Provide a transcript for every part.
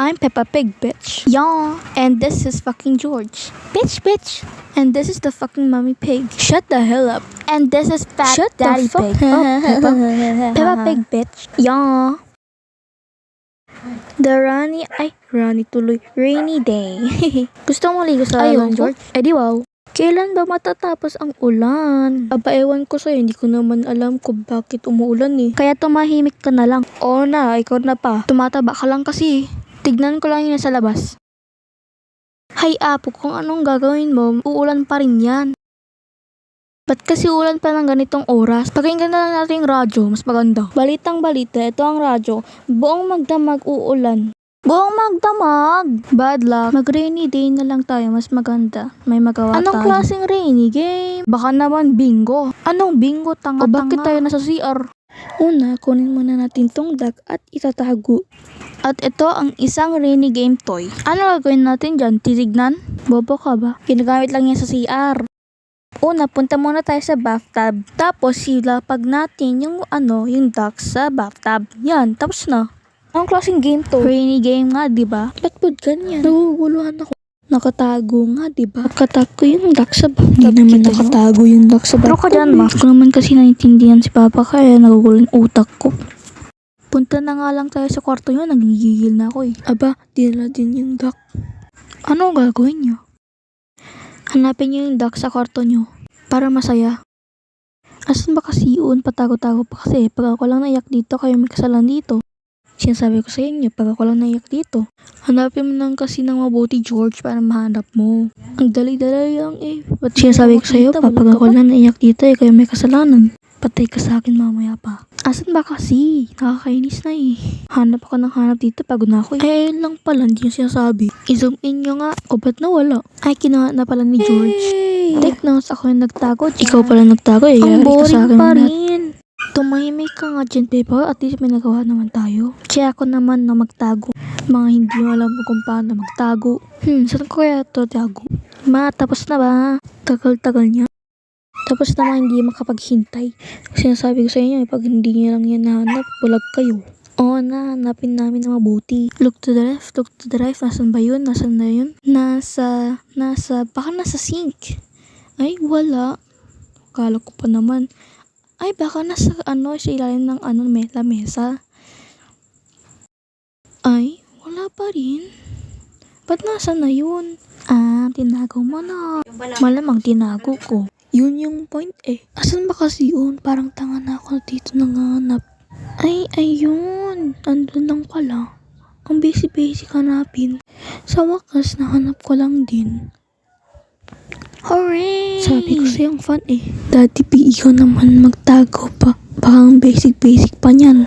I'm Peppa Pig, bitch. Yeah. And this is fucking George. Bitch. And this is the fucking mommy pig. Shut the hell up. And this is fat Shut the daddy fuck pig. up, Peppa. Peppa Pig, bitch. Yeah. The Rani tuloy, rainy day. Gusto mo maligo sa Ayoko. lalan, George? Eh di wow. Kailan ba matatapos ang ulan? Aba, ewan ko sa'yo, hindi ko naman alam kung bakit umuulan eh. Kaya tumahimik ka na lang. Oo na, ikaw na pa. Tumataba ka lang kasi. Tignan ko lang yun sa labas. Hay Apo, kung anong gagawin mo, uulan pa rin yan. Ba't kasi ulan pa ng ganitong oras? Pakinggan na lang natin yung radyo, mas maganda. Balitang balita, ito ang radyo. Buong magdamag uulan. Buong magdamag! Bad luck. Mag-rainy day na lang tayo, mas maganda. May magawa tayo. Anong klaseng rainy game? Baka naman bingo. Anong bingo? Tanga-tanga. O bakit tayo nasa CR? Una, kunin muna natin tong duck at itatago. At ito ang isang rainy game toy. Ano gagawin natin dyan? Titignan? Bobo ka ba? Ginagamit lang yan sa CR. Una, punta muna tayo sa bathtub. Tapos silapag natin yung duck sa bathtub. Yan, tapos na. Anong klaseng game to? Rainy game nga, diba? Ba't po ganyan? Naguguluhan ako. Nakatago nga, diba? Nakatago yung duck sa bathtub. Hindi naman nakatago yung duck sa bathtub. Pero ka dyan, ma. Hindi ko naman kasi naintindihan si Papa kaya naguguluhan utak ko. Punta na nga lang tayo sa kwarto nyo, nagigigil na ako eh. Aba, dinala din yung duck. Ano gagawin nyo? Hanapin nyo yung duck sa kwarto nyo para masaya. Asan ba kasi yun? Patago-tago pa kasi. Pag ako lang naiyak dito, kayo may kasalan dito. Sinasabi ko sa inyo, pag ako lang naiyak dito. Hanapin mo lang kasi ng mabuti, George, para mahanap mo. Ang dali-dali lang eh. Ba't sinasabi ko sa'yo, pag ako lang naiyak dito, kayo may kasalanan. Patay ka sa akin mamaya pa. Asan ba kasi? Nakakainis na eh. Hanap ako ng hanap dito, pagod na ako eh. Eh, ayun lang pala, hindi yung sinasabi. I-zoom in nyo nga. O ba't nawala? Ay, kinuha na pala ni George. Hey! Take notes, ako yung nagtago. Ikaw pala nagtago eh. Ang boring pa rin. Tumahimik ka nga dyan, Pepa. At least may nagawa naman tayo. Kaya ako naman na magtago. Mga hindi mo alam kung paano magtago. Saan ko kaya ito tago? Ma, tapos na ba? Tagal-tagal niya. Tapos naman hindi makapaghintay. Sinasabi ko sa inyo, pag hindi niyo lang yan nahanap, bulag kayo. Oo na, hanapin namin na mabuti. Look to the left, look to the right. Nasaan ba yun? Nasaan na yun? Baka nasa sink. Ay, wala. Akala ko pa naman. Ay, baka nasa sa ilalim ng lamesa. Ay, wala pa rin. Ba't nasa na yun? Ah, tinago mo na. Malamang tinago ko. Yun yung point eh. Asan ba kasi yun? Parang tanga na ako dito nanganap. Ay, ayun. Andun lang pala. Ang basic hanapin. Sa wakas, nahanap ko lang din. Hooray! Sabi ko sa'yo ang fun eh. Daddy P, ikaw naman magtago pa. Baka ang basic pa niyan.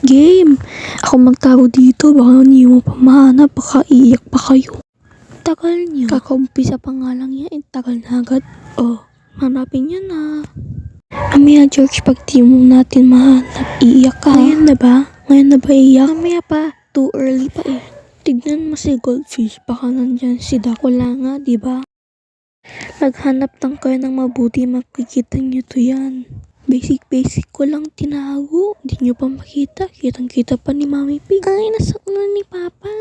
Game! Ako magtago dito. Baka hindi mo pa mahanap. Baka iiyak pa kayo. Tagal niyo. Kakaumpisa pa nga lang yan. Tagal na agad. Oh, hanapin niyo na. Amaya George, pag di mo natin mahanap, iiyak ka. Ngayon na ba iiyak? Amaya pa. Too early pa eh. Tignan mo si Goldfish. Baka nandyan si Duck. Wala nga, diba? Maghanap lang kayo ng mabuti. Makikita niyo to yan. Basic ko lang tinago. Hindi nyo pa makita. Kitang-kita pa ni Mami Pig. Ay, nasa ulo ni Papa.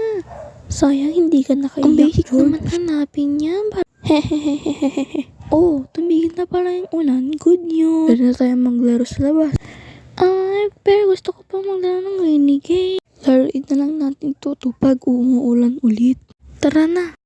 Sayang, hindi ka nakaiyak. Ang basic naman hanapin niya. Hehehehehe. Oh, tumigil na pala yung ulan. Good news. Pwede na tayo maglaro sa labas. Ay, pero gusto ko pa maglaro ng rainy game. Laruin na lang natin to pag umuulan ulit. Tara na.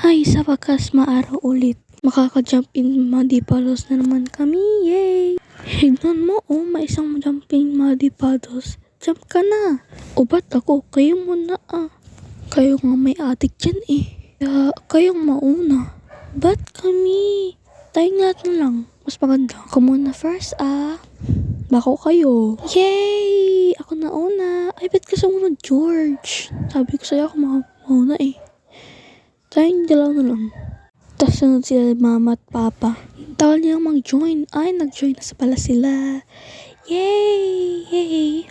Ay, sa wakas maaraw ulit. Makaka-jump in muddy puddles na naman kami. Yay! Hignan mo, may isang jumping muddy puddles. Jump ka na. O ba't ako? Kayo muna ah. Kayo nga may atik dyan eh. Kayong mauna. Ba't kami? Tayong lahat na lang. Mas maganda. Ako muna first ah. Bako kayo. Yay! Ako na una. Ay, ba't ka sumunod, George? Sabi ko sa'yo ako mauna eh. Tayong dalaw na lang. Tapos sunod sila Mama at Papa. Tawal nilang mag-join. Ay, nag-join na pala sila. Yay!